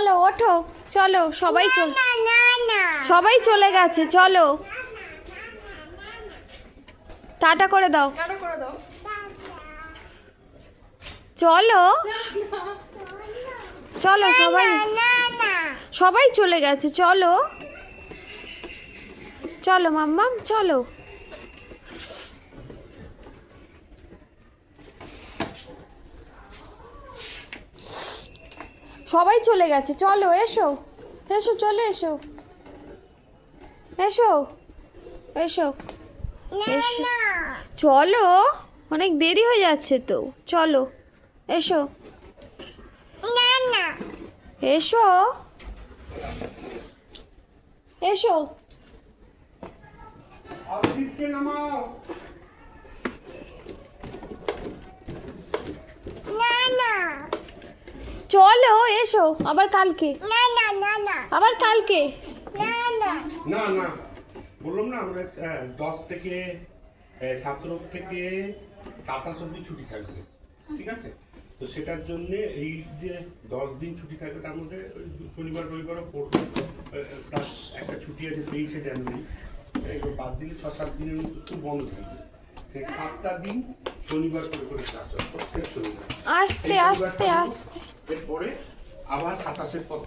চলো ওঠো, চলো সবাই সবাই চলে গেছে, চলো টাটা করে দাও, চলো চলো সবাই সবাই চলে গেছে, চলো চলো মাম্মাম চলো। সবাই চলে গেছে, চলো এসো এসো, চলে এসো এসো এসো এসো, চলো অনেক দেরি হয়ে যাচ্ছে তো, চলো এসো এসো এসো। চলো এসো, আবার কালকে আবার কালকে। না না বললাম না আমরা 10 থেকে 17 থেকে 27 অব্দি ছুটি থাকবে, ঠিক আছে? তো সেটার জন্য এই যে 10 দিন ছুটি থাকবে তার মধ্যে শনিবার রবিবারও পড়বে, প্লাস একটা ছুটি আছে 23শে জানুয়ারি, এগুলো বাদ দিলে 6-7 দিনের মতো স্কুল বন্ধ থাকবে। সেই 7টা দিন শনিবার করে ক্লাস হয় প্রত্যেক শনিবার। আস্তে আস্তে আস্তে এরপরে আবার 27-এর পর